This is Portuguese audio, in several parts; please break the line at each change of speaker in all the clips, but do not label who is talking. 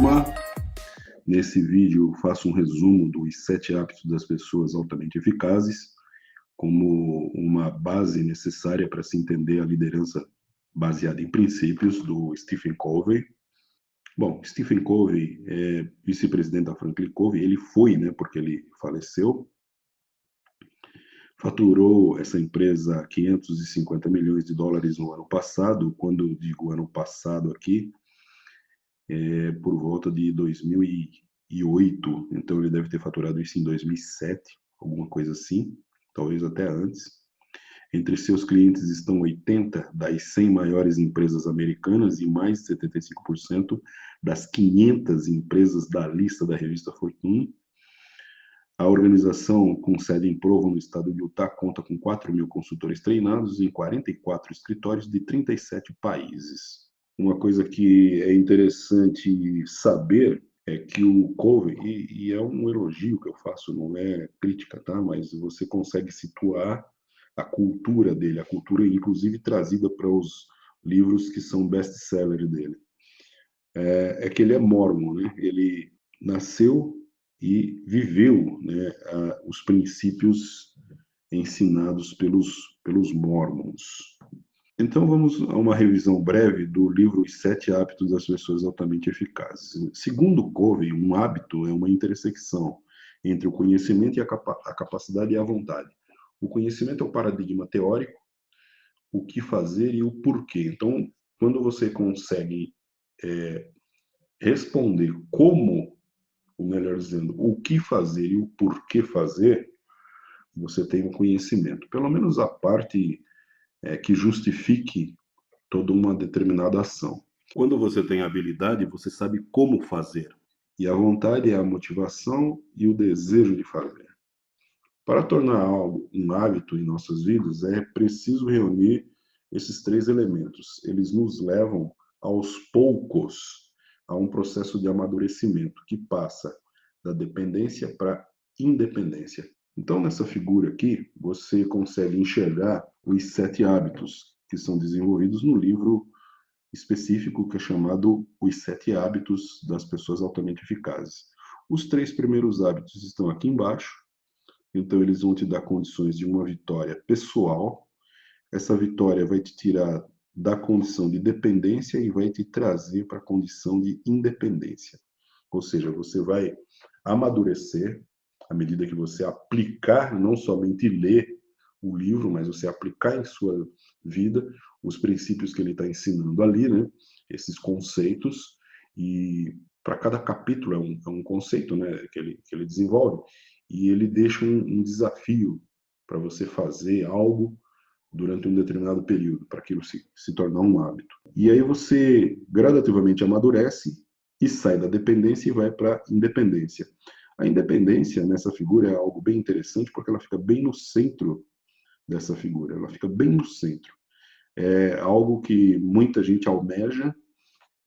turma, nesse vídeo faço um resumo dos 7 hábitos das pessoas altamente eficazes, como uma base necessária para se entender a liderança baseada em princípios do Stephen Covey. Bom, Stephen Covey é vice-presidente da Franklin Covey, ele foi, porque ele faleceu, faturou essa empresa 550 milhões de dólares no ano passado. Quando eu digo ano passado aqui, por volta de 2008, então ele deve ter faturado isso em 2007, alguma coisa assim, talvez até antes. Entre seus clientes estão 80 das 100 maiores empresas americanas e mais de 75% das 500 empresas da lista da revista Fortune. A organização, com sede em Provo, no estado de Utah, conta com 4.000 consultores treinados em 44 escritórios de 37 países. Uma coisa que é interessante saber é que o Covey, e é um elogio que eu faço, não é crítica, tá? Mas você consegue situar a cultura dele, a cultura inclusive trazida para os livros que são best-seller dele. É que ele é mórmon, né? Ele nasceu e viveu, os princípios ensinados pelos mórmons. Então vamos a uma revisão breve do livro Os 7 Hábitos das Pessoas Altamente Eficazes. Segundo Covey, um hábito é uma intersecção entre o conhecimento e a capacidade e a vontade. O conhecimento é o paradigma teórico, o que fazer e o porquê. Então, quando você consegue responder como, ou melhor dizendo, o que fazer e o porquê fazer, você tem um conhecimento. Pelo menos a parte que justifique toda uma determinada ação. Quando você tem habilidade, você sabe como fazer. E a vontade é a motivação e o desejo de fazer. Para tornar algo um hábito em nossas vidas, é preciso reunir esses 3 elementos. Eles nos levam, aos poucos, a um processo de amadurecimento que passa da dependência para a independência. Então, nessa figura aqui, você consegue enxergar os 7 hábitos que são desenvolvidos no livro específico que é chamado Os 7 Hábitos das Pessoas Altamente Eficazes. Os 3 primeiros hábitos estão aqui embaixo, então eles vão te dar condições de uma vitória pessoal. Essa vitória vai te tirar da condição de dependência e vai te trazer para a condição de independência. Ou seja, você vai amadurecer à medida que você aplicar, não somente ler o livro, mas você aplicar em sua vida os princípios que ele está ensinando ali, esses conceitos, e para cada capítulo é um conceito, que ele desenvolve, e ele deixa um desafio para você fazer algo durante um determinado período, para aquilo se tornar um hábito. E aí você gradativamente amadurece e sai da dependência e vai para a independência. A independência nessa figura é algo bem interessante porque ela fica bem no centro dessa figura, ela fica bem no centro. É algo que muita gente almeja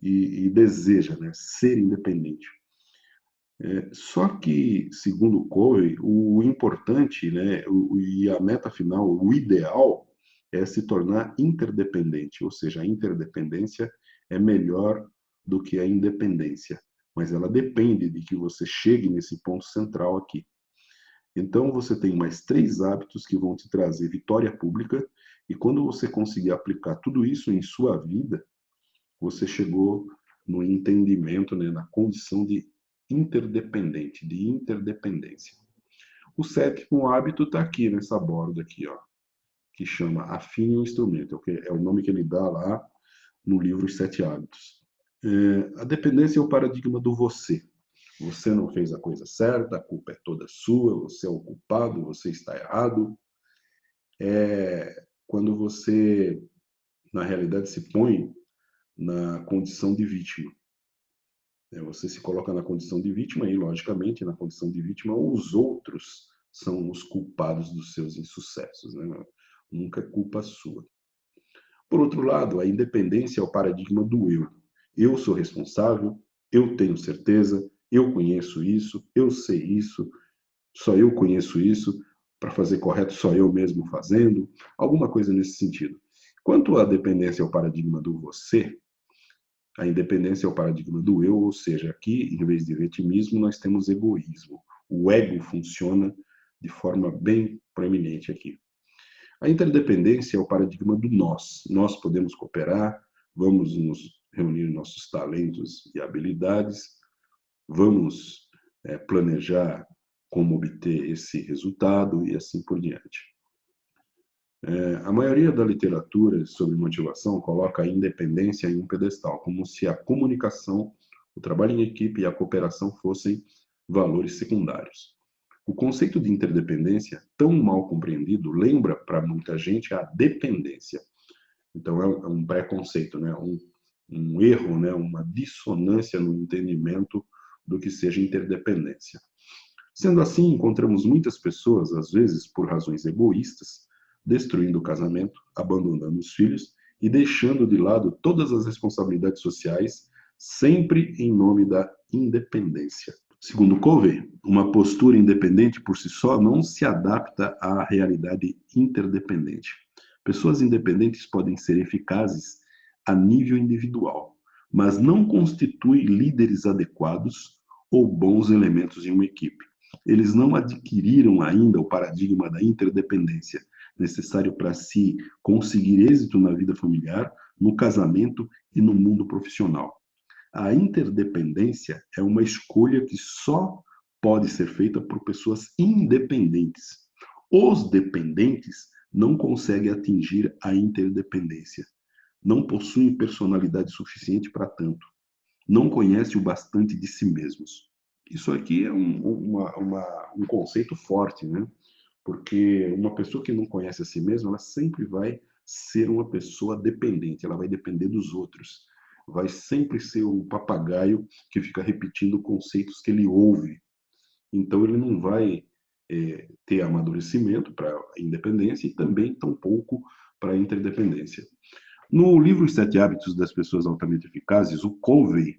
e deseja, ser independente. Só que, segundo Covey, o importante, e a meta final, o ideal, é se tornar interdependente, ou seja, a interdependência é melhor do que a independência, mas ela depende de que você chegue nesse ponto central aqui. Então, você tem mais 3 hábitos que vão te trazer vitória pública, e quando você conseguir aplicar tudo isso em sua vida, você chegou no entendimento, na condição de interdependente, de interdependência. O 7º hábito está aqui, nessa borda aqui, que chama Afine o Instrumento, é o nome que ele dá lá no livro Os 7 Hábitos. A dependência é o paradigma do você. Você não fez a coisa certa, a culpa é toda sua, você é o culpado, você está errado. Quando você, na realidade, se põe na condição de vítima. Você se coloca na condição de vítima e, logicamente, na condição de vítima, os outros são os culpados dos seus insucessos. Nunca é culpa sua. Por outro lado, a independência é o paradigma do eu. Eu sou responsável, eu tenho certeza, eu conheço isso, eu sei isso, só eu conheço isso, para fazer correto só eu mesmo fazendo, alguma coisa nesse sentido. Quanto à dependência ao paradigma do você, A independência é o paradigma do eu, ou seja, aqui, em vez de vitimismo, nós temos egoísmo. O ego funciona de forma bem proeminente aqui. A interdependência é o paradigma do nós. Nós podemos cooperar, vamos nos reunir nossos talentos e habilidades, vamos planejar como obter esse resultado e assim por diante. A maioria da literatura sobre motivação coloca a independência em um pedestal, como se a comunicação, o trabalho em equipe e a cooperação fossem valores secundários. O conceito de interdependência, tão mal compreendido, lembra para muita gente a dependência. Então, é um preconceito, né? Um erro, né? Uma dissonância no entendimento do que seja interdependência. Sendo assim, encontramos muitas pessoas, às vezes por razões egoístas, destruindo o casamento, abandonando os filhos e deixando de lado todas as responsabilidades sociais, sempre em nome da independência. Segundo Covey, uma postura independente por si só não se adapta à realidade interdependente. Pessoas independentes podem ser eficazes a nível individual, mas não constituem líderes adequados ou bons elementos em uma equipe. Eles não adquiriram ainda o paradigma da interdependência, necessário para se conseguir êxito na vida familiar, no casamento e no mundo profissional. A interdependência é uma escolha que só pode ser feita por pessoas independentes. Os dependentes não conseguem atingir a interdependência. Não possuem personalidade suficiente para tanto. Não conhecem o bastante de si mesmos. Isso aqui é um conceito forte, né? Porque uma pessoa que não conhece a si mesma, ela sempre vai ser uma pessoa dependente, ela vai depender dos outros. Vai sempre ser um papagaio que fica repetindo conceitos que ele ouve. Então, ele não vai ter amadurecimento para a independência e também, tampouco, para a interdependência. No livro Os Sete Hábitos das Pessoas Altamente Eficazes, o Covey,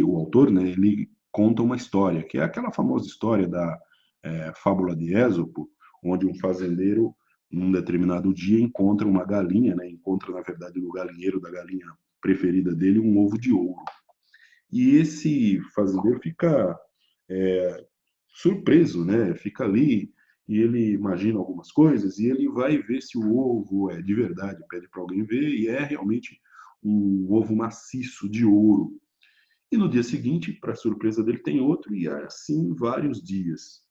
o autor, né, ele conta uma história, que é aquela famosa história da fábula de Ésopo, onde um fazendeiro, num determinado dia, encontra uma galinha, né, encontra, na verdade, no galinheiro da galinha preferida dele, um ovo de ouro. E esse fazendeiro fica surpreso, né? Fica ali e ele imagina algumas coisas e ele vai ver se o ovo é de verdade, pede para alguém ver e é realmente um ovo maciço de ouro. E no dia seguinte, para surpresa dele, tem outro e assim vários dias.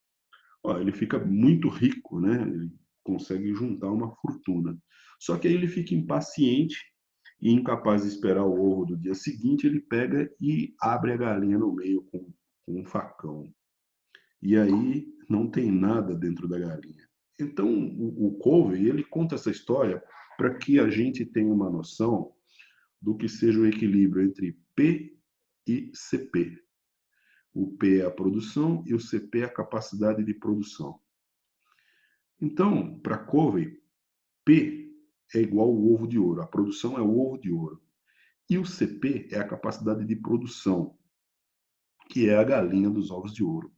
Ó, ele fica muito rico, né? Ele consegue juntar uma fortuna. Só que aí ele fica impaciente e incapaz de esperar o ovo do dia seguinte, ele pega e abre a galinha no meio com um facão. E aí não tem nada dentro da galinha. Então, o Covey, ele conta essa história para que a gente tenha uma noção do que seja o equilíbrio entre P e CP. O P é a produção e o CP é a capacidade de produção. Então, para Covey, P é igual ao ovo de ouro. A produção é o ovo de ouro. E o CP é a capacidade de produção, que é a galinha dos ovos de ouro.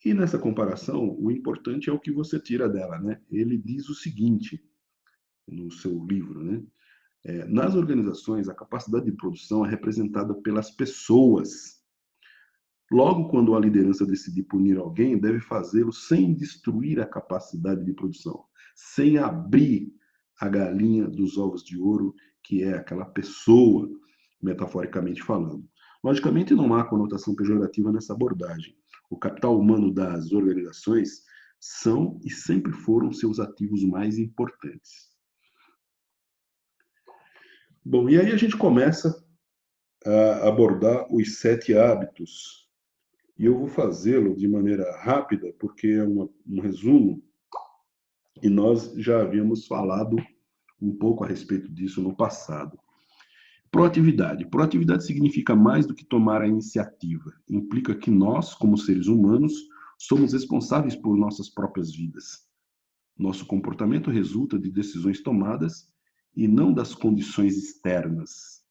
E nessa comparação, o importante é o que você tira dela, né? Ele diz o seguinte no seu livro, né? Nas organizações, a capacidade de produção é representada pelas pessoas. Logo, quando a liderança decidir punir alguém, deve fazê-lo sem destruir a capacidade de produção, sem abrir a galinha dos ovos de ouro, que é aquela pessoa, metaforicamente falando. Logicamente, não há conotação pejorativa nessa abordagem. O capital humano das organizações são e sempre foram seus ativos mais importantes. Bom, e aí a gente começa a abordar os 7 hábitos. E eu vou fazê-lo de maneira rápida, porque é um resumo, e nós já havíamos falado um pouco a respeito disso no passado. Proatividade. Proatividade significa mais do que tomar a iniciativa. Implica que nós, como seres humanos, somos responsáveis por nossas próprias vidas. Nosso comportamento resulta de decisões tomadas e não das condições externas.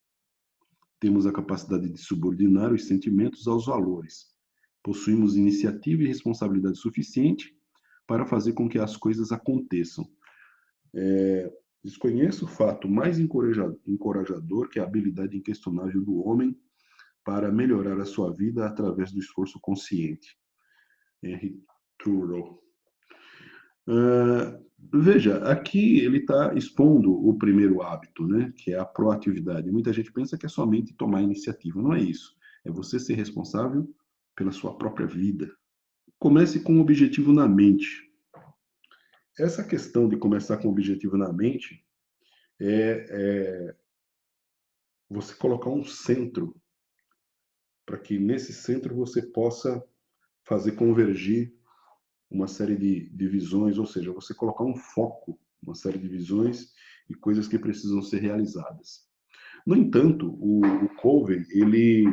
Temos a capacidade de subordinar os sentimentos aos valores. Possuímos iniciativa e responsabilidade suficiente para fazer com que as coisas aconteçam. Desconheço o fato mais encorajador que a habilidade inquestionável do homem para melhorar a sua vida através do esforço consciente. Henry Thoreau. Veja, aqui ele está expondo o primeiro hábito, né, que é a proatividade. Muita gente pensa que é somente tomar iniciativa. Não é isso. É você ser responsável pela sua própria vida. Comece com um objetivo na mente. Essa questão de começar com um objetivo na mente é você colocar um centro para que nesse centro você possa fazer convergir uma série de visões, ou seja, você colocar um foco, uma série de visões e coisas que precisam ser realizadas. No entanto, o Covey, ele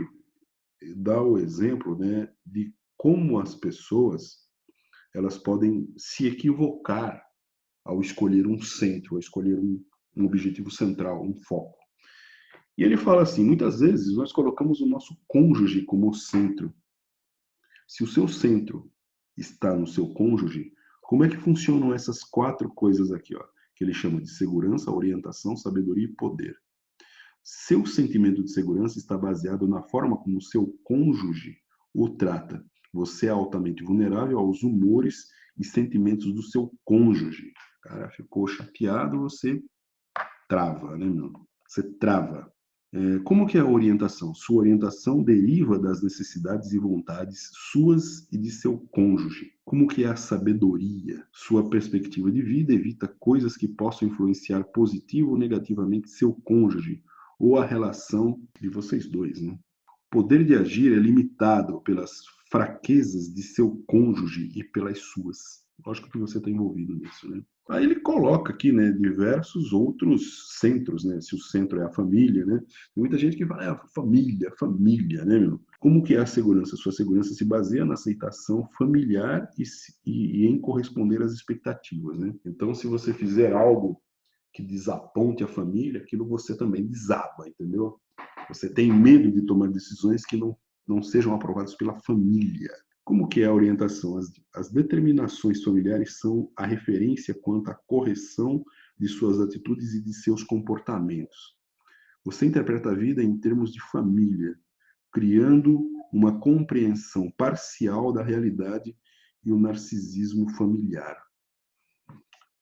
dá o exemplo, né, de como as pessoas elas podem se equivocar ao escolher um centro, ao escolher um objetivo central, um foco. E ele fala assim, muitas vezes nós colocamos o nosso cônjuge como centro. Se o seu centro está no seu cônjuge, como é que funcionam essas 4 coisas aqui, ó, que ele chama de segurança, orientação, sabedoria e poder? Seu sentimento de segurança está baseado na forma como o seu cônjuge o trata. Você é altamente vulnerável aos humores e sentimentos do seu cônjuge. O cara ficou chateado, você trava, né, meu? Você trava. Como que é a orientação? Sua orientação deriva das necessidades e vontades suas e de seu cônjuge. Como que é a sabedoria? Sua perspectiva de vida evita coisas que possam influenciar positivo ou negativamente seu cônjuge ou a relação de vocês dois, né? O poder de agir é limitado pelas fraquezas de seu cônjuge e pelas suas. Lógico que você está envolvido nisso, né? Aí ele coloca aqui, né, diversos outros centros, né? Se o centro é a família, né? Tem muita gente que fala, família, família, né, meu? Como que é a segurança? Sua segurança se baseia na aceitação familiar e em corresponder às expectativas, né? Então, se você fizer algo que desaponte a família, aquilo você também desaba, entendeu? Você tem medo de tomar decisões que não sejam aprovadas pela família. Como que é a orientação? As determinações familiares são a referência quanto à correção de suas atitudes e de seus comportamentos. Você interpreta a vida em termos de família, criando uma compreensão parcial da realidade e o narcisismo familiar.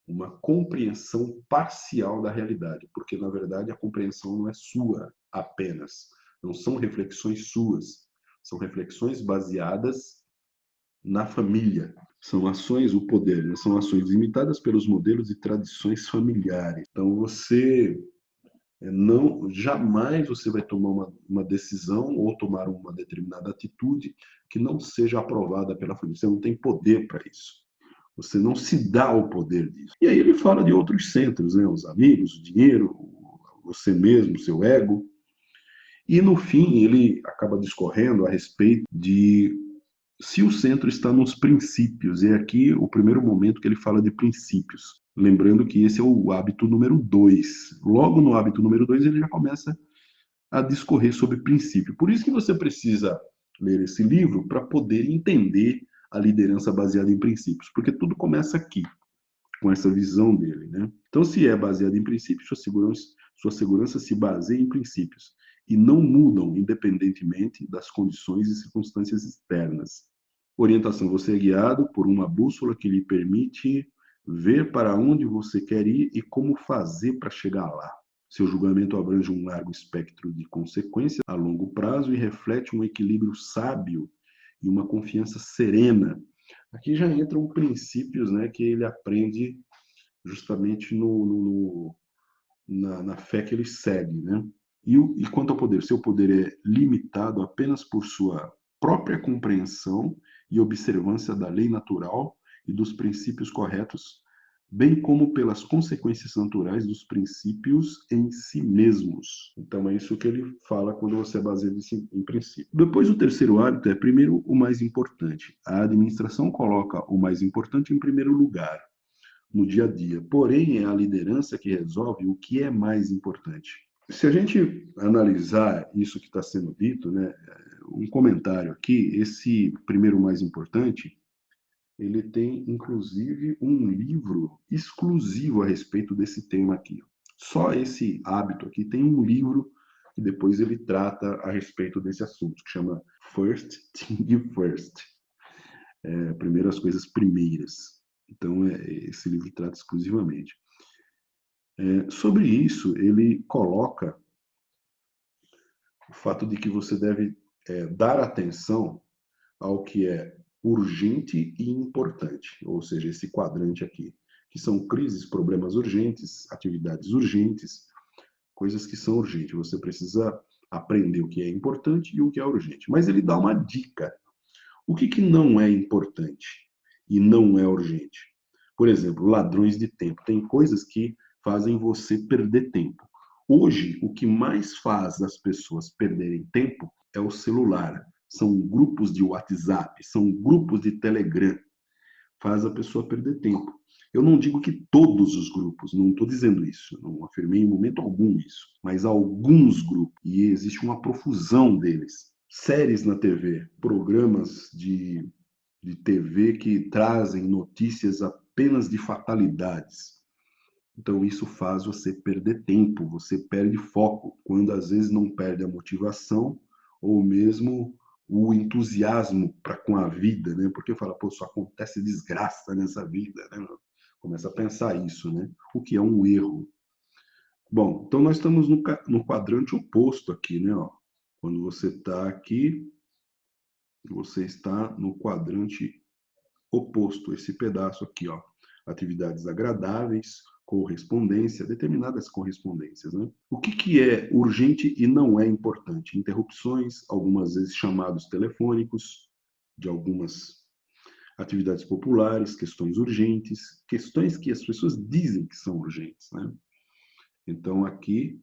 Uma compreensão parcial da realidade, porque na verdade a compreensão não é sua apenas, não são reflexões suas, são reflexões baseadas na família. São ações, o poder, né? São ações limitadas pelos modelos e tradições familiares. Então você não, jamais você vai tomar uma decisão ou tomar uma determinada atitude que não seja aprovada pela família. Você não tem poder para isso. Você não se dá o poder disso. E aí ele fala de outros centros, né? Os amigos, o dinheiro, você mesmo, o seu ego. E no fim ele acaba discorrendo a respeito de se o centro está nos princípios. E é aqui o primeiro momento que ele fala de princípios. Lembrando que esse é o hábito número 2. Logo no hábito número 2 ele já começa a discorrer sobre princípio. Por isso que você precisa ler esse livro para poder entender a liderança baseada em princípios, porque tudo começa aqui, com essa visão dele, né? Então, se é baseado em princípios, sua segurança se baseia em princípios e não mudam independentemente das condições e circunstâncias externas. Orientação: você é guiado por uma bússola que lhe permite ver para onde você quer ir e como fazer para chegar lá. Seu julgamento abrange um largo espectro de consequências a longo prazo e reflete um equilíbrio sábio e uma confiança serena. Aqui já entram princípios, né, que ele aprende justamente na fé que ele segue, né? E quanto ao poder, seu poder é limitado apenas por sua própria compreensão e observância da lei natural e dos princípios corretos, bem como pelas consequências naturais dos princípios em si mesmos. Então é isso que ele fala quando você baseia isso em princípio. Depois, o terceiro hábito é, primeiro, o mais importante. A administração coloca o mais importante em primeiro lugar no dia a dia. Porém, é a liderança que resolve o que é mais importante. Se a gente analisar isso que está sendo dito, né, um comentário aqui, esse primeiro mais importante ele tem, inclusive, um livro exclusivo a respeito desse tema aqui. Só esse hábito aqui tem um livro que depois ele trata a respeito desse assunto, que chama First Thing First. Primeiro as coisas primeiras. Então, esse livro trata exclusivamente. Sobre isso, ele coloca o fato de que você deve dar atenção ao que é urgente e importante, ou seja, esse quadrante aqui, que são crises, problemas urgentes, atividades urgentes, coisas que são urgentes. Você precisa aprender o que é importante e o que é urgente. Mas ele dá uma dica. O que não é importante e não é urgente? Por exemplo, ladrões de tempo. Tem coisas que fazem você perder tempo. Hoje, o que mais faz as pessoas perderem tempo é o celular. São grupos de WhatsApp, são grupos de Telegram. Faz a pessoa perder tempo. Eu não digo que todos os grupos, não estou dizendo isso, não afirmei em momento algum isso, mas alguns grupos, e existe uma profusão deles. Séries na TV, programas de TV que trazem notícias apenas de fatalidades. Então, isso faz você perder tempo, você perde foco, quando às vezes não perde a motivação ou mesmo o entusiasmo para com a vida, né? Porque fala, pô, só acontece desgraça nessa vida, né? Começa a pensar isso, né? O que é um erro. Bom, então nós estamos no quadrante oposto aqui, né? Ó. Quando você está aqui, você está no quadrante oposto, esse pedaço aqui, ó. Atividades agradáveis, correspondência, determinadas correspondências, né? O que é urgente e não é importante? Interrupções, algumas vezes chamados telefônicos de algumas atividades populares, questões urgentes, questões que as pessoas dizem que são urgentes, né? Então aqui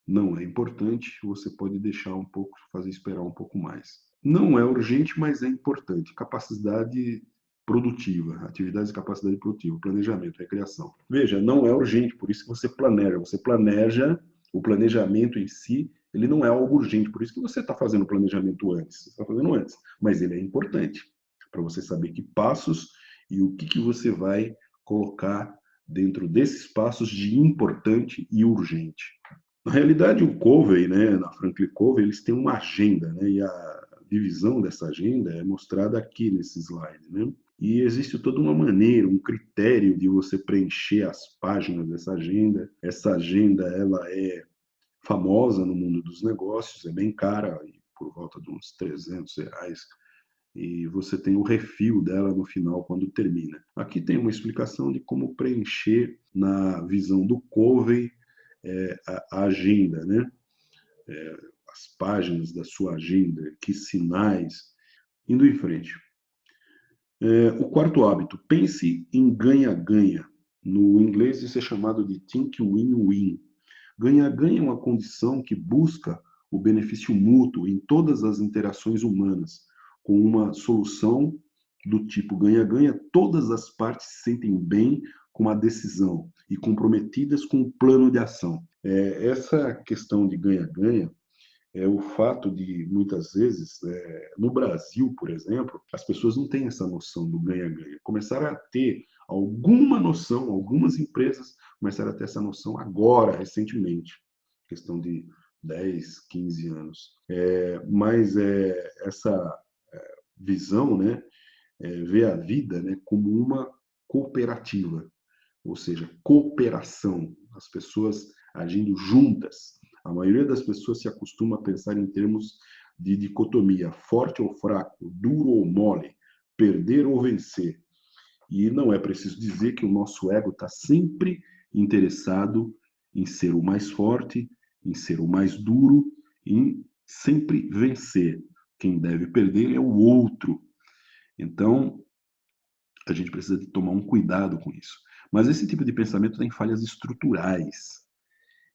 não é importante, você pode deixar um pouco, fazer esperar um pouco mais. Não é urgente, mas é importante. Capacidade produtiva, atividades de capacidade produtiva, planejamento, recreação. Veja, não é urgente, por isso que você planeja. Você planeja, o planejamento em si, ele não é algo urgente, por isso que você está fazendo o planejamento antes. Você está fazendo antes, mas ele é importante para você saber que passos e o que você vai colocar dentro desses passos de importante e urgente. Na realidade, o Covey, né, na Franklin Covey, eles têm uma agenda, né, e a divisão dessa agenda é mostrada aqui nesse slide, né? E existe toda uma maneira, um critério de você preencher as páginas dessa agenda. Essa agenda, ela é famosa no mundo dos negócios, é bem cara, por volta de uns R$ 300, e você tem o refil dela no final quando termina. Aqui tem uma explicação de como preencher na visão do Covey a agenda, né? As páginas da sua agenda, que sinais, indo em frente. O quarto hábito, pense em ganha-ganha. No inglês isso é chamado de think win-win. Ganha-ganha é uma condição que busca o benefício mútuo em todas as interações humanas, com uma solução do tipo ganha-ganha, todas as partes se sentem bem com a decisão e comprometidas com o plano de ação. Essa questão de ganha-ganha é o fato de, muitas vezes, no Brasil, por exemplo, as pessoas não têm essa noção do ganha-ganha. Começaram a ter alguma noção, algumas empresas começaram a ter essa noção agora, recentemente, questão de 10, 15 anos. Mas essa visão, né, vê a vida, né, como uma cooperativa, ou seja, cooperação, as pessoas agindo juntas. A maioria das pessoas se acostuma a pensar em termos de dicotomia, forte ou fraco, duro ou mole, perder ou vencer. E não é preciso dizer que o nosso ego está sempre interessado em ser o mais forte, em ser o mais duro, em sempre vencer. Quem deve perder é o outro. Então, a gente precisa de tomar um cuidado com isso. Mas esse tipo de pensamento tem falhas estruturais.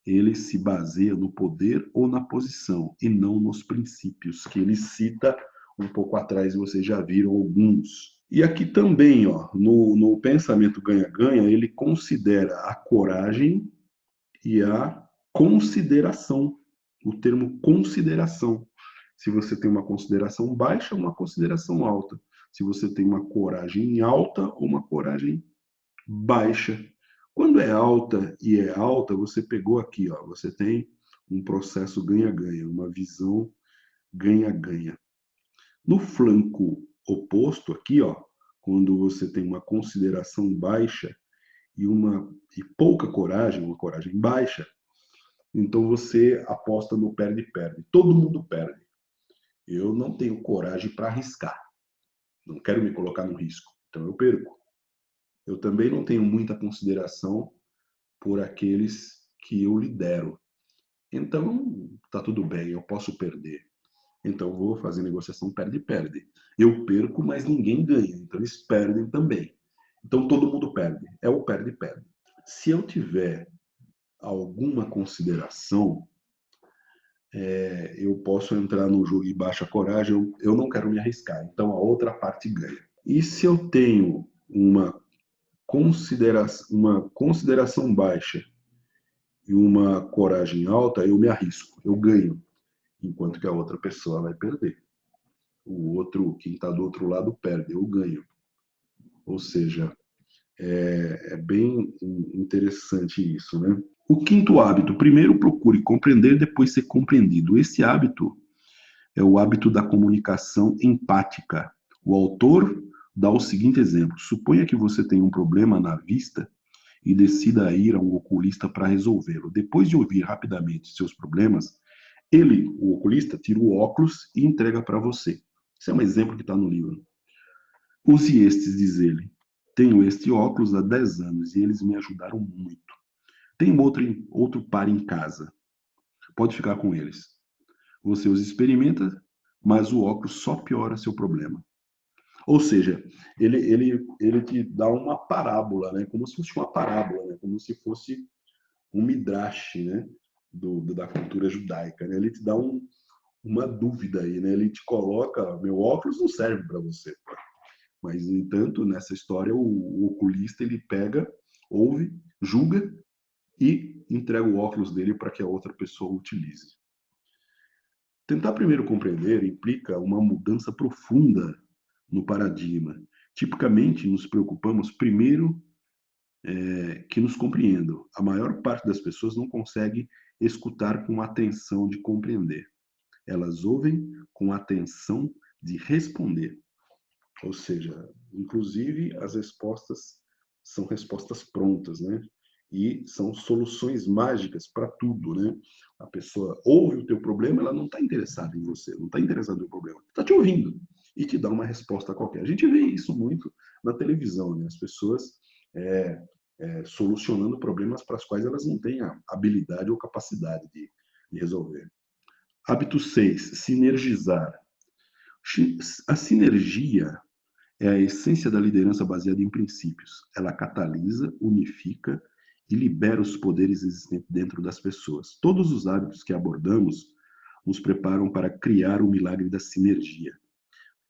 Ele se baseia no poder ou na posição, e não nos princípios, que ele cita um pouco atrás, e vocês já viram alguns. E aqui também, ó, no pensamento ganha-ganha, ele considera a coragem e a consideração. O termo consideração. Se você tem uma consideração baixa ou uma consideração alta. se você tem uma coragem alta ou uma coragem baixa. Quando é alta e é alta, você pegou aqui, ó, você tem um processo ganha-ganha, uma visão ganha-ganha. No flanco oposto aqui, ó, quando você tem uma consideração baixa e pouca coragem, uma coragem baixa, então você aposta no perde-perde. Todo mundo perde. Eu não tenho coragem para arriscar. Não quero me colocar no risco. Então eu perco. Eu também não tenho muita consideração por aqueles que eu lidero. Então, tá tudo bem, eu posso perder. Então, vou fazer negociação perde-perde. Eu perco, mas ninguém ganha. Então, eles perdem também. Então, todo mundo perde. É o perde-perde. Se eu tiver alguma consideração, eu posso entrar no jogo de baixa coragem, eu não quero me arriscar. Então, a outra parte ganha. E se eu tenho uma consideração baixa e uma coragem alta, eu me arrisco, eu ganho, enquanto que a outra pessoa vai perder. O outro, quem está do outro lado, perde, eu ganho. Ou seja, é bem interessante isso, né? O quinto hábito, primeiro procure compreender, depois ser compreendido. Esse hábito é o hábito da comunicação empática. O autor dá o seguinte exemplo: suponha que você tem um problema na vista e decida ir a um oculista para resolvê-lo. Depois de ouvir rapidamente seus problemas, ele, o oculista, tira o óculos e entrega para você. Esse é um exemplo que está no livro. Use estes, diz ele. Tenho este óculos há 10 anos e eles me ajudaram muito. Tem outro par em casa. Pode ficar com eles. Você os experimenta, mas o óculos só piora seu problema. Ou seja, ele te dá uma parábola, né? Como se fosse uma parábola, né? Como se fosse um midrash, né? Da cultura judaica. Né? Ele te dá uma dúvida aí, né? Ele te coloca, meu óculos não serve para você. Mas, no entanto, nessa história, o oculista ele pega, ouve, julga e entrega o óculos dele para que a outra pessoa utilize. Tentar primeiro compreender implica uma mudança profunda no paradigma. Tipicamente, nos preocupamos primeiro que nos compreendam. A maior parte das pessoas não consegue escutar com atenção de compreender. Elas ouvem com atenção de responder. Ou seja, inclusive as respostas são respostas prontas, né? E são soluções mágicas para tudo, né? A pessoa ouve o teu problema, ela não está interessada em você, não está interessada no problema, está te ouvindo e te dá uma resposta qualquer. A gente vê isso muito na televisão, né? As pessoas solucionando problemas para os quais elas não têm a habilidade ou capacidade de resolver. Hábito 6, sinergizar. A sinergia é a essência da liderança baseada em princípios. Ela catalisa, unifica e libera os poderes existentes dentro das pessoas. Todos os hábitos que abordamos nos preparam para criar o milagre da sinergia.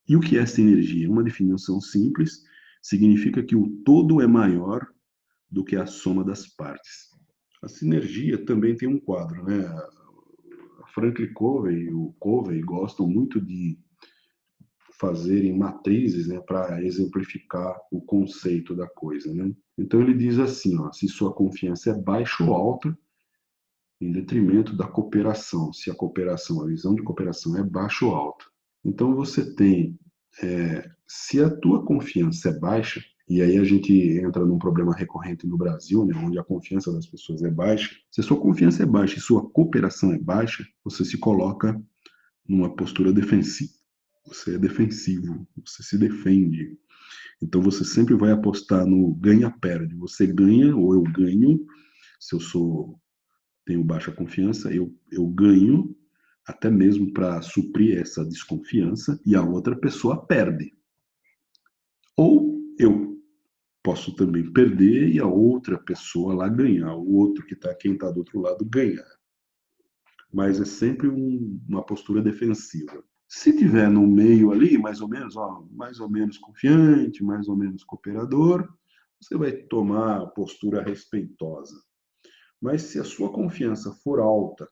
E o que é sinergia? Uma definição simples significa que o todo é maior do que a soma das partes. A sinergia também tem um quadro, né? A Franklin Covey e o Covey gostam muito de fazerem matrizes, né, para exemplificar o conceito da coisa, né? Então ele diz assim, ó, se sua confiança é baixa ou alta, em detrimento da cooperação, se a visão de cooperação é baixa ou alta. Então você tem, se a tua confiança é baixa, e aí a gente entra num problema recorrente no Brasil, né, onde a confiança das pessoas é baixa. Se a sua confiança é baixa e sua cooperação é baixa, você se coloca numa postura defensiva. Você é defensivo, você se defende. Então você sempre vai apostar no ganha-perde. Você ganha ou eu ganho. Se eu tenho baixa confiança, eu ganho até mesmo para suprir essa desconfiança e a outra pessoa perde. Ou eu posso também perder e a outra pessoa lá ganhar, o outro quem está do outro lado ganhar. Mas é sempre uma postura defensiva. Se tiver no meio ali, mais ou menos confiante, mais ou menos cooperador, você vai tomar a postura respeitosa. Mas se a sua confiança for alta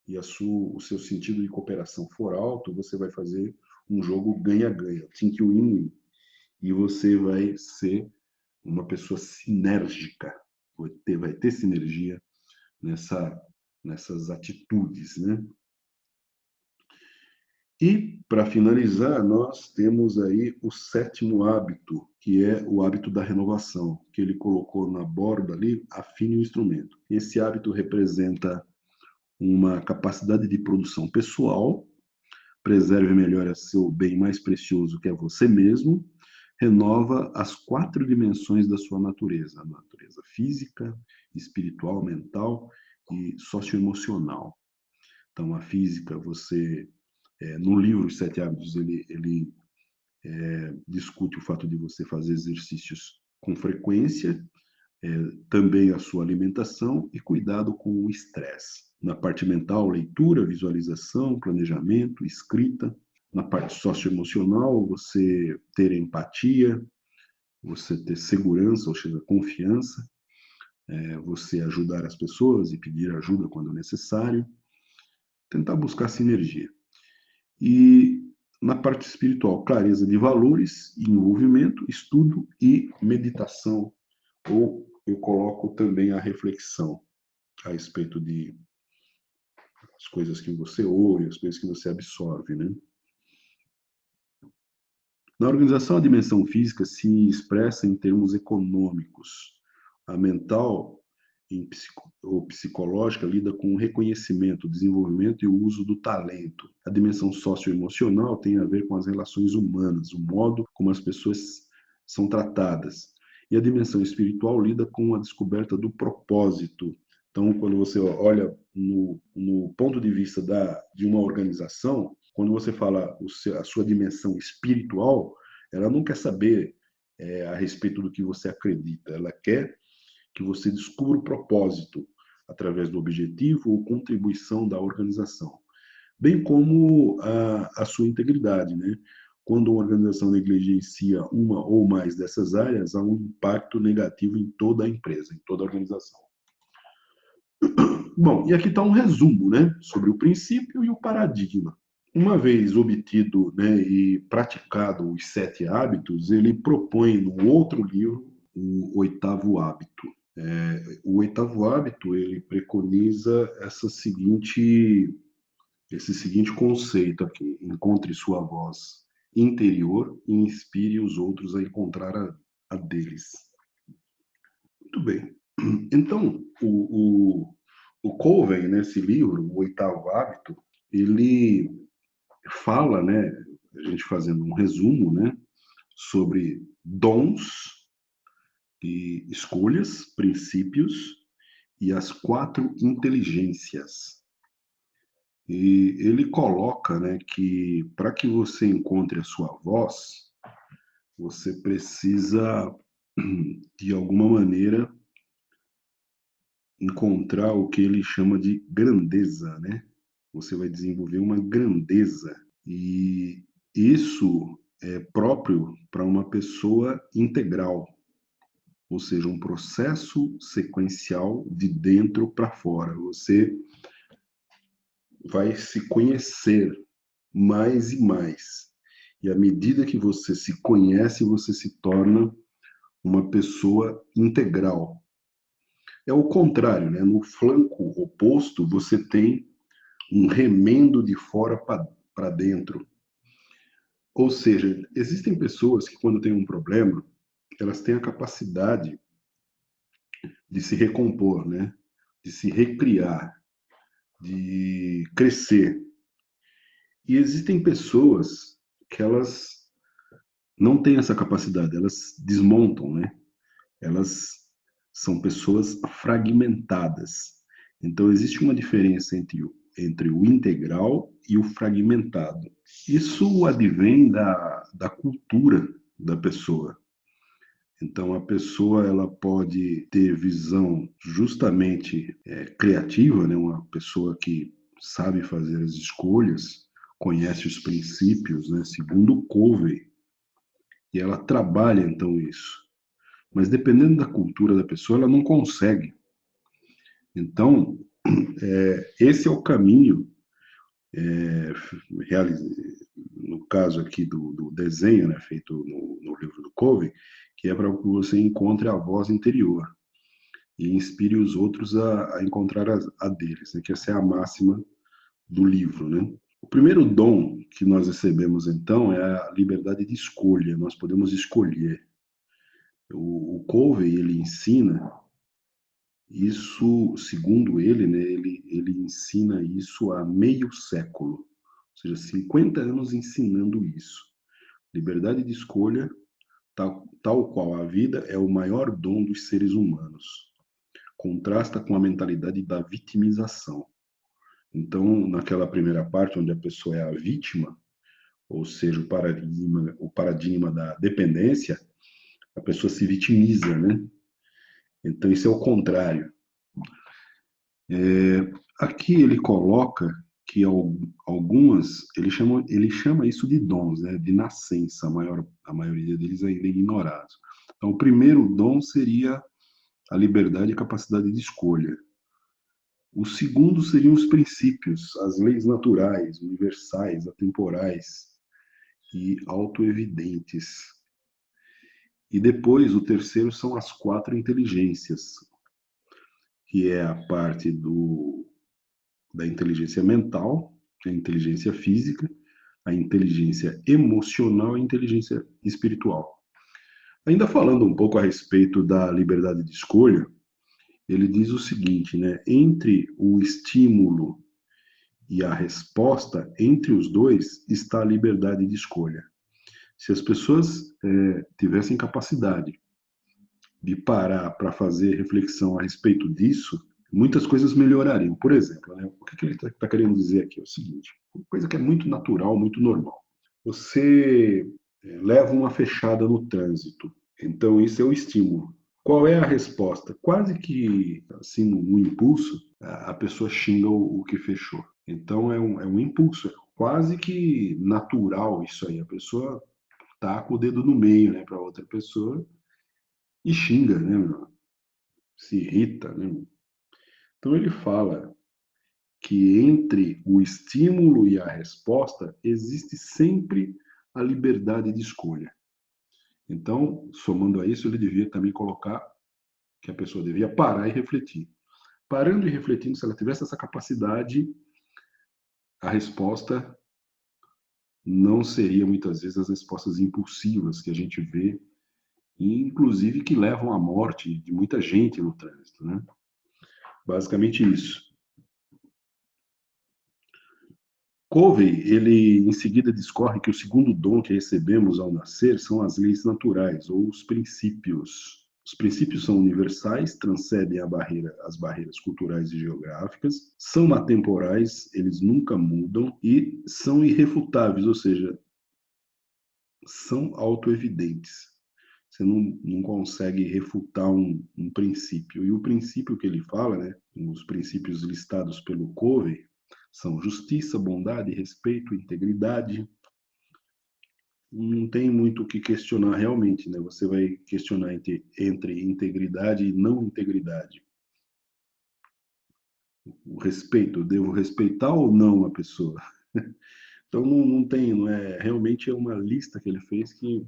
e o seu sentido de cooperação for alto, você vai fazer um jogo ganha-ganha, think win-win. E você vai ser uma pessoa sinérgica, vai ter sinergia nessas atitudes, né? E, para finalizar, nós temos aí o sétimo hábito, que é o hábito da renovação, que ele colocou na borda ali, afine o instrumento. Esse hábito representa uma capacidade de produção pessoal, preserve melhor seu bem mais precioso, que é você mesmo, renova as 4 dimensões da sua natureza, a natureza física, espiritual, mental e socioemocional. Então, a física, no livro Os Sete Hábitos, ele discute o fato de você fazer exercícios com frequência, também a sua alimentação e cuidado com o estresse. Na parte mental, leitura, visualização, planejamento, escrita. Na parte socioemocional, você ter empatia, você ter segurança, ou seja, confiança, você ajudar as pessoas e pedir ajuda quando necessário, tentar buscar sinergia. E na parte espiritual, clareza de valores, envolvimento, estudo e meditação, ou eu coloco também a reflexão a respeito de as coisas que você ouve, as coisas que você absorve, né? Na organização, a dimensão física se expressa em termos econômicos. A mental ou psicológica lida com o reconhecimento, o desenvolvimento e o uso do talento. A dimensão socioemocional tem a ver com as relações humanas, o modo como as pessoas são tratadas. E a dimensão espiritual lida com a descoberta do propósito. Então, quando você olha no ponto de vista de uma organização, quando você fala a sua dimensão espiritual, ela não quer saber a respeito do que você acredita, ela quer que você descubra o propósito através do objetivo ou contribuição da organização, bem como a sua integridade, né? Quando uma organização negligencia uma ou mais dessas áreas, há um impacto negativo em toda a empresa, em toda a organização. Bom, e aqui está um resumo, né, sobre o princípio e o paradigma. Uma vez obtido, né, e praticado os 7 hábitos, ele propõe no outro livro o 8º hábito. O 8º hábito ele preconiza esse seguinte conceito aqui: encontre sua voz interior e inspire os outros a encontrar a deles. Muito bem. Então, o Covey, nesse livro, o 8º hábito, ele fala, né, a gente fazendo um resumo, né, sobre dons e escolhas, princípios e as 4 inteligências. E ele coloca, né, que para que você encontre a sua voz, você precisa, de alguma maneira, encontrar o que ele chama de grandeza, né? Você vai desenvolver uma grandeza. E isso é próprio para uma pessoa integral, ou seja, um processo sequencial de dentro para fora. Você vai se conhecer mais e mais. E à medida que você se conhece, você se torna uma pessoa integral. É o contrário, né? No flanco oposto, você tem um remendo de fora para dentro. Ou seja, existem pessoas que, quando têm um problema, elas têm a capacidade de se recompor, né? De se recriar, de crescer. E existem pessoas que elas não têm essa capacidade, elas desmontam, né? Elas são pessoas fragmentadas. Então, existe uma diferença entre o integral e o fragmentado. Isso advém da cultura da pessoa. Então, a pessoa ela pode ter visão justamente criativa, né? Uma pessoa que sabe fazer as escolhas, conhece os princípios, né? Segundo Covey, e ela trabalha então isso. Mas dependendo da cultura da pessoa, ela não consegue. Então, esse é o caminho no caso aqui do desenho, né, feito no livro do Covey, que é para que você encontre a voz interior e inspire os outros a encontrar a deles, né, que essa é a máxima do livro, né? O primeiro dom que nós recebemos, então, é a liberdade de escolha. Nós podemos escolher. O Covey, ele ensina isso, segundo ele, né, ele ensina isso há meio século, ou seja, 50 anos ensinando isso. Liberdade de escolha, tal qual a vida, é o maior dom dos seres humanos. Contrasta com a mentalidade da vitimização. Então, naquela primeira parte, onde a pessoa é a vítima, ou seja, o paradigma da dependência, a pessoa se vitimiza, né? Então, isso é o contrário. Aqui ele coloca que algumas, ele chama isso de dons, né? De nascença, a maioria deles ainda é ignorado. Então, o primeiro dom seria a liberdade e capacidade de escolha. O segundo seriam os princípios, as leis naturais, universais, atemporais e autoevidentes. E depois, o terceiro são as quatro inteligências, que é a parte da inteligência mental, a inteligência física, a inteligência emocional e a inteligência espiritual. Ainda falando um pouco a respeito da liberdade de escolha, ele diz o seguinte, né? Entre o estímulo e a resposta, entre os dois, está a liberdade de escolha. Se as pessoas tivessem capacidade de parar para fazer reflexão a respeito disso, muitas coisas melhorariam. Por exemplo, né, o que ele está querendo dizer aqui é o seguinte: uma coisa que é muito natural, muito normal. Você leva uma fechada no trânsito, então isso é o estímulo. Qual é a resposta? Quase que, assim, no impulso, a pessoa xinga o que fechou. Então é um impulso, é quase que natural isso aí. A pessoa tá com o dedo no meio, né, para outra pessoa e xinga, né, meu? Se irrita, né? Então ele fala que entre o estímulo e a resposta existe sempre a liberdade de escolha. Então, somando a isso, ele devia também colocar que a pessoa devia parar e refletir. Parando e refletindo, se ela tivesse essa capacidade, a resposta não seria muitas vezes as respostas impulsivas que a gente vê, e inclusive que levam à morte de muita gente no trânsito, né? Basicamente isso. Covey, ele em seguida discorre que o segundo dom que recebemos ao nascer são as leis naturais, ou os princípios. Os princípios são universais, transcendem as barreiras culturais e geográficas, são atemporais, eles nunca mudam e são irrefutáveis, ou seja, são autoevidentes. Você não consegue refutar um princípio. E o princípio que ele fala, né, os princípios listados pelo Covey, são justiça, bondade, respeito, integridade. Não tem muito o que questionar realmente, né? Você vai questionar entre integridade e não integridade. O respeito, eu devo respeitar ou não a pessoa? Então não tem, não é, realmente é uma lista que ele fez que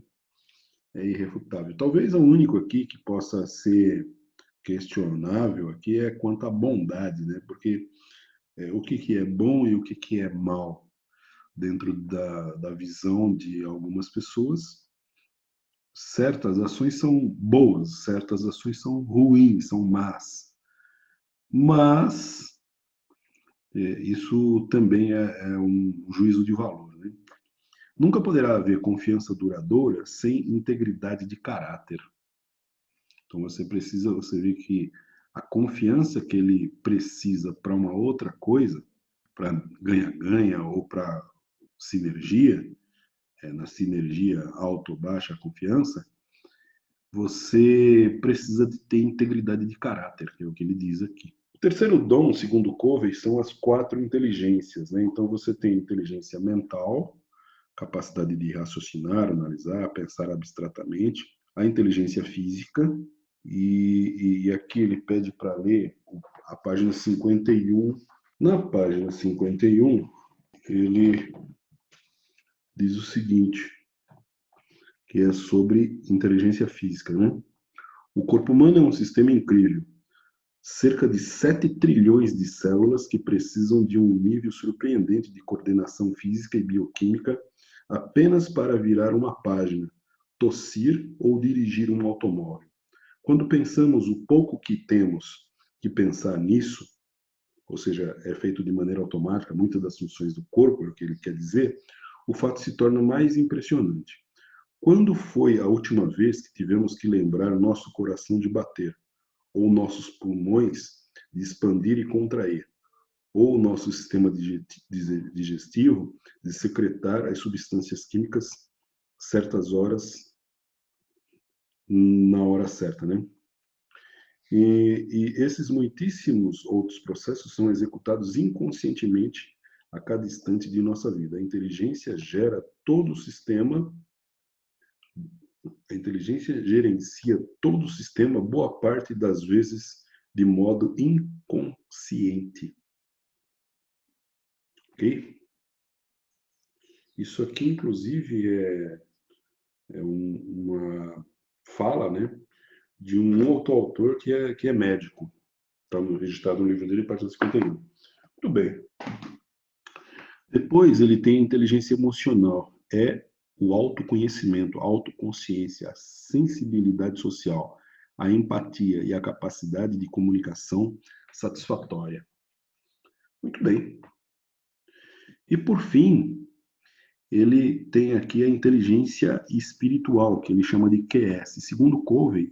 é irrefutável. Talvez o único aqui que possa ser questionável aqui é quanto à bondade, né? Porque o que é bom e o que é mal dentro da visão de algumas pessoas. Certas ações são boas, certas ações são ruins, são más. Mas isso também é um juízo de valor, né? Nunca poderá haver confiança duradoura sem integridade de caráter. Então você vê que a confiança que ele precisa para uma outra coisa, para ganha-ganha ou para sinergia, na sinergia alto-baixa confiança, você precisa de ter integridade de caráter, que é o que ele diz aqui. O terceiro dom, segundo Covey, são as quatro inteligências, né? Então você tem inteligência mental, capacidade de raciocinar, analisar, pensar abstratamente, a inteligência física, e aqui ele pede para ler a página 51. Na página 51, ele diz o seguinte, que é sobre inteligência física, né? O corpo humano é um sistema incrível. Cerca de 7 trilhões de células que precisam de um nível surpreendente de coordenação física e bioquímica apenas para virar uma página, tossir ou dirigir um automóvel. Quando pensamos o pouco que temos que pensar nisso, ou seja, é feito de maneira automática, muitas das funções do corpo, é o que ele quer dizer, o fato se torna mais impressionante. Quando foi a última vez que tivemos que lembrar nosso coração de bater, ou nossos pulmões de expandir e contrair, ou nosso sistema digestivo de secretar as substâncias químicas certas horas, na hora certa, né? E esses muitíssimos outros processos são executados inconscientemente a cada instante de nossa vida. A inteligência gerencia todo o sistema, boa parte das vezes de modo inconsciente. Ok? Isso aqui, inclusive, é uma fala, né, de um outro autor que é médico. Está registrado no livro dele, página 51. Muito bem. Depois ele tem a inteligência emocional, é o autoconhecimento, a autoconsciência, a sensibilidade social, a empatia e a capacidade de comunicação satisfatória. Muito bem. E por fim, ele tem aqui a inteligência espiritual, que ele chama de QS. Segundo Covey,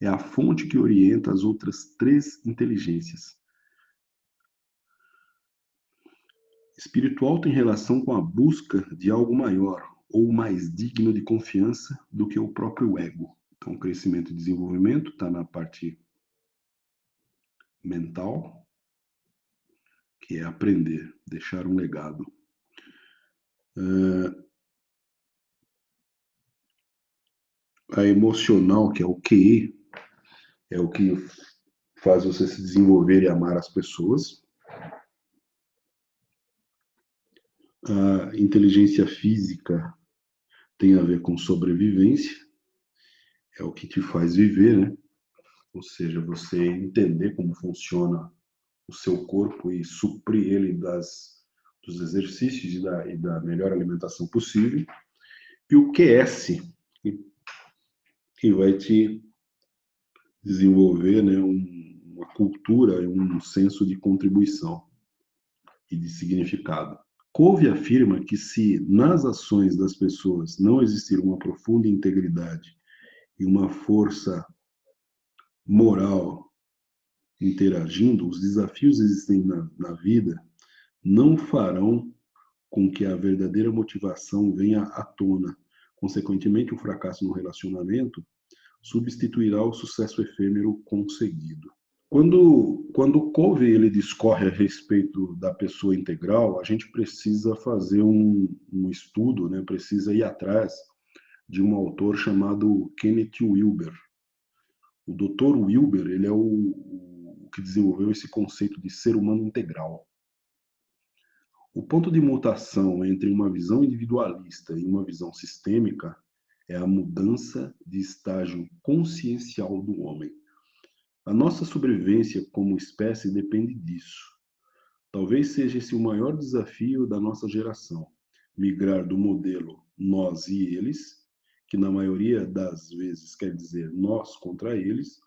é a fonte que orienta as outras 3 inteligências. Espiritual tem relação com a busca de algo maior ou mais digno de confiança do que o próprio ego. Então, crescimento e desenvolvimento está na parte mental, que é aprender, deixar um legado. A emocional, que é o QE, é o que faz você se desenvolver e amar as pessoas. A inteligência física tem a ver com sobrevivência, é o que te faz viver, né? Ou seja, você entender como funciona o seu corpo e suprir ele dos exercícios e da melhor alimentação possível. E o QS, que vai te desenvolver, né, uma cultura e um senso de contribuição e de significado. Covey afirma que se nas ações das pessoas não existir uma profunda integridade e uma força moral interagindo, os desafios existentes na vida não farão com que a verdadeira motivação venha à tona. Consequentemente, o fracasso no relacionamento substituirá o sucesso efêmero conseguido. Quando Covey ele discorre a respeito da pessoa integral, a gente precisa fazer um estudo, né? Precisa ir atrás de um autor chamado Kenneth Wilber. O Dr. Wilber ele é o que desenvolveu esse conceito de ser humano integral. O ponto de mutação entre uma visão individualista e uma visão sistêmica é a mudança de estágio consciencial do homem. A nossa sobrevivência como espécie depende disso. Talvez seja esse o maior desafio da nossa geração, migrar do modelo nós e eles, que na maioria das vezes quer dizer nós contra eles,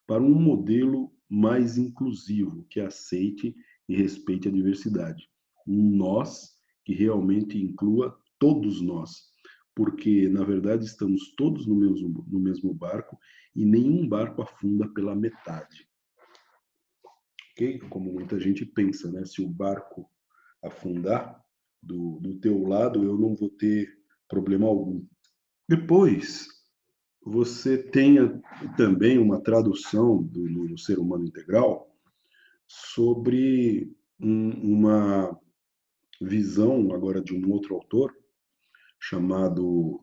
para um modelo mais inclusivo, que aceite e respeite a diversidade. Um nós que realmente inclua todos nós, porque na verdade estamos todos no mesmo barco e nenhum barco afunda pela metade. Okay? Como muita gente pensa, né? Se o barco afundar do teu lado, eu não vou ter problema algum. Depois, você tem também uma tradução do ser humano integral sobre uma visão agora de um outro autor chamado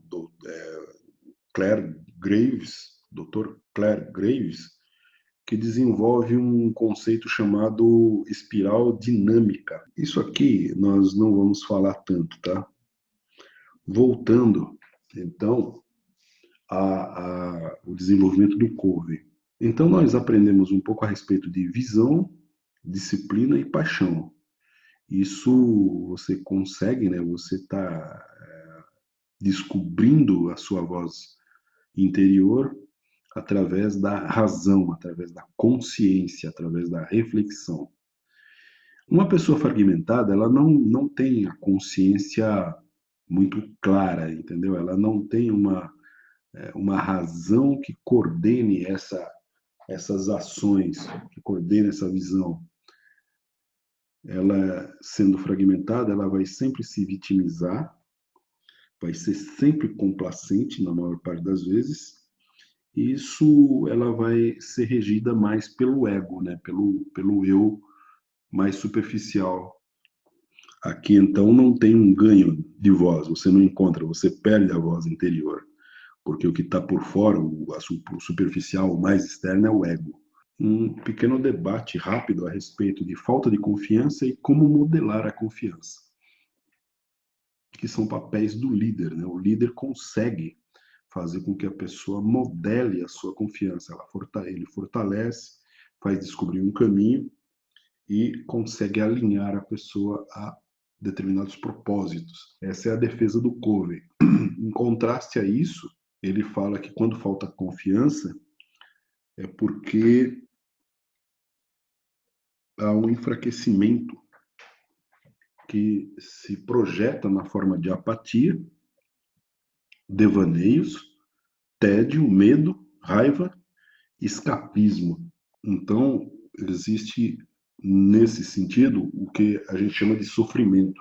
Clare Graves, Dr. Clare Graves, que desenvolve um conceito chamado espiral dinâmica. Isso aqui nós não vamos falar tanto, tá? voltando, então, o desenvolvimento do Covey. Então, nós aprendemos um pouco a respeito de visão, disciplina e paixão. Isso você consegue, né? Você está descobrindo a sua voz interior através da razão, através da consciência, através da reflexão. Uma pessoa fragmentada, ela não tem a consciência muito clara, entendeu? Ela não tem uma razão que coordene essas ações, que coordene essa visão. Ela, sendo fragmentada, ela vai sempre se vitimizar, vai ser sempre complacente, na maior parte das vezes, e isso ela vai ser regida mais pelo ego, né? pelo eu mais superficial. Aqui, então, não tem um ganho de voz, você não encontra, você perde a voz interior, porque o que está por fora, o superficial, o mais externo, é o ego. Um pequeno debate rápido a respeito de falta de confiança e como modelar a confiança, que são papéis do líder, né? O líder consegue fazer com que a pessoa modele a sua confiança, ele fortalece, faz descobrir um caminho e consegue alinhar a pessoa a determinados propósitos. Essa é a defesa do Covey. Em contraste a isso, ele fala que quando falta confiança é porque há um enfraquecimento que se projeta na forma de apatia, devaneios, tédio, medo, raiva, escapismo. Então, existe nesse sentido o que a gente chama de sofrimento,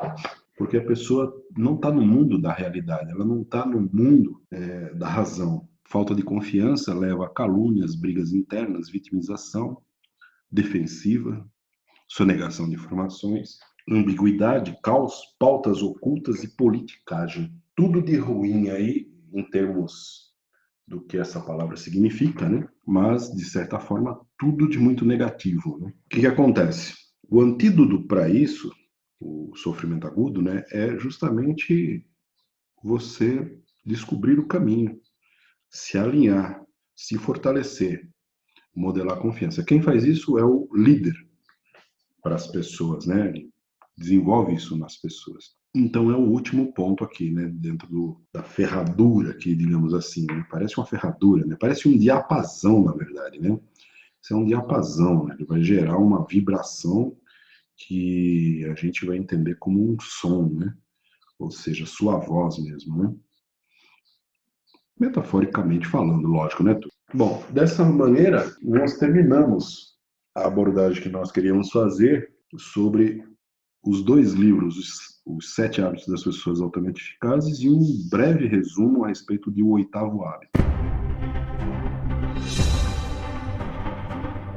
porque a pessoa não está no mundo da realidade, ela não está no mundo da razão. Falta de confiança leva a calúnias, brigas internas, vitimização defensiva, sonegação de informações, ambiguidade, caos, pautas ocultas e politicagem. Tudo de ruim aí, em termos do que essa palavra significa, né? Mas, de certa forma, tudo de muito negativo. Né? O que acontece? O antídoto para isso, o sofrimento agudo, né, é justamente você descobrir o caminho, se alinhar, se fortalecer, modelar a confiança. Quem faz isso é o líder para as pessoas, né? Ele desenvolve isso nas pessoas. Então é o último ponto aqui, né? Dentro da ferradura aqui, digamos assim. Né? Parece uma ferradura, né? Parece um diapasão, na verdade, né? Isso é um diapasão, né? Ele vai gerar uma vibração que a gente vai entender como um som, né? Ou seja, sua voz mesmo, né? Metaforicamente falando, lógico, né? Bom, dessa maneira, nós terminamos a abordagem que nós queríamos fazer sobre os dois livros, os 7 hábitos das pessoas altamente eficazes e um breve resumo a respeito de O Oitavo Hábito.